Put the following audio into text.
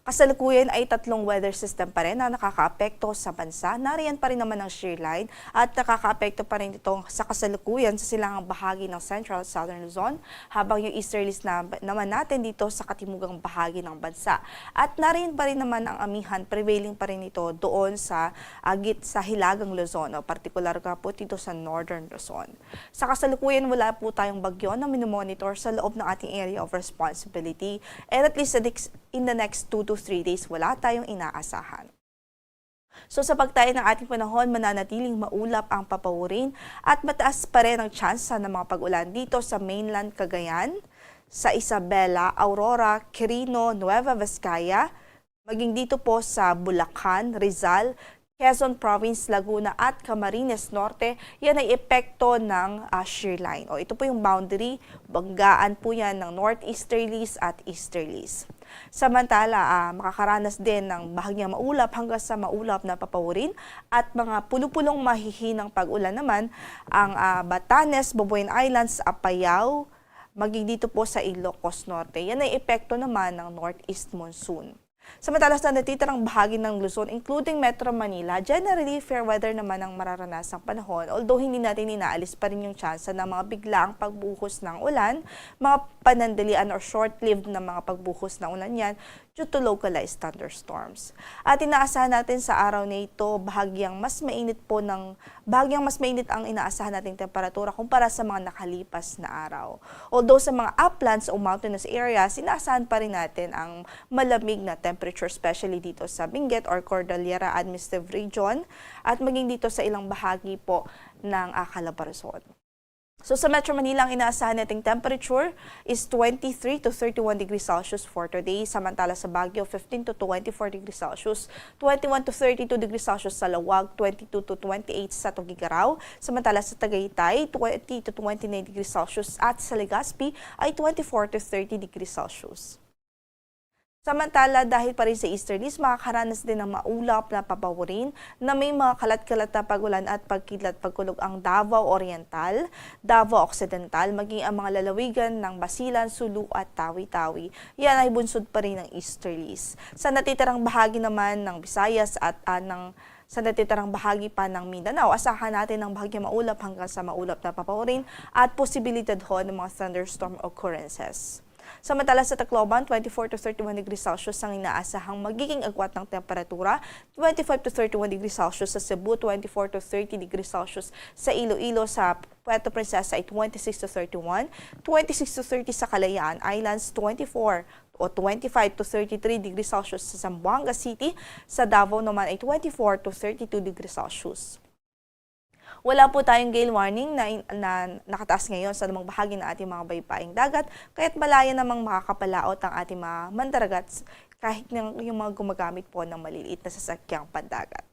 Kasalukuyan ay tatlong weather system pa rin na nakakaapekto sa bansa. Nariyan pa rin naman ang shear line at nakakaapekto pa rin ito sa kasalukuyan sa silangang bahagi ng Central Southern Luzon, habang yung easterlies naman natin dito sa katimugang bahagi ng bansa. At nariyan pa rin naman ang amihan, prevailing pa rin ito doon sa sa hilagang Luzon, o partikular ka po dito sa Northern Luzon. Sa kasalukuyan, wala po tayong bagyo na minomonitor sa loob ng ating area of responsibility, and at least in the next 2 to 3 days, wala tayong inaasahan. So sa pagtayo ng ating panahon, mananatiling maulap ang papawurin at mataas pa rin ang tsansa ng mga pag-ulan dito sa mainland Cagayan, sa Isabela, Aurora, Quirino, Nueva Vizcaya, maging dito po sa Bulacan, Rizal, Quezon Province, Laguna at Camarines Norte. Yan ay epekto ng shear line. O ito po yung boundary, banggaan po yan ng northeasterlies at easterlies. Samantala, makakaranas din ng bahagyang maulap hanggang sa maulap na papawurin at mga puno-pulong mahihinang pag-ulan naman ang Batanes, Boboyan Islands, Apayao, maging dito po sa Ilocos Norte. Yan ay epekto naman ng northeast monsoon. Samantala sa natitirang bahagi ng Luzon, including Metro Manila, generally fair weather naman ang mararanasang panahon, although hindi natin inaalis pa rin yung tsansa ng mga biglaang pagbuhos ng ulan, mga panandalian or short-lived na mga pagbuhos ng ulan yan due to localized thunderstorms. At inaasahan natin sa araw na ito, bahagyang mas mainit ang inaasahan nating temperatura kumpara sa mga nakalipas na araw. Although sa mga uplands o mountainous areas, inaasahan pa rin natin ang malamig na temperature, especially dito sa Benguet or Cordillera Administrative Region at maging dito sa ilang bahagi po ng Calabarzon. So sa Metro Manila, ang inaasahan nating temperature is 23 to 31 degrees Celsius for today. Samantala sa Baguio, 15 to 24 degrees Celsius, 21 to 32 degrees Celsius sa Lawag, 22 to 28 sa Tuguegarao. Samantala sa Tagaytay, 20 to 29 degrees Celsius at sa Legazpi ay 24 to 30 degrees Celsius. Samantala, dahil pa rin sa easterlies, makakaranas din ng maulap na papawurin na may mga kalat-kalat na pagulan at pagkilat-pagkulog ang Davao Oriental, Davao Occidental, maging ang mga lalawigan ng Basilan, Sulu at Tawi-Tawi. Yan ay bunsod pa rin ng easterlies. Sa natitirang bahagi naman ng Visayas at sa natitirang bahagi pa ng Mindanao, asahan natin ng bahagyang maulap hanggang sa maulap na papawurin at posibilidad ho ng mga thunderstorm occurrences. Samantala sa Tacloban, 24 to 31 degrees Celsius ang inaasahang magiging agwat ng temperatura, 25 to 31 degrees Celsius sa Cebu, 24 to 30 degrees Celsius sa Iloilo, sa Puerto Princesa ay 26 to 31, 26 to 30 sa Kalayaan Islands, 24 o 25 to 33 degrees Celsius sa Zamboanga City, sa Davao naman ay 24 to 32 degrees Celsius. Wala po tayong gale warning na nakataas ngayon sa namang bahagi ng ating mga baybaing dagat, kaya't malaya namang makakapalaot ang ating mga mandaragats kahit yung mga gumagamit po ng maliliit na sasakyang pandagat.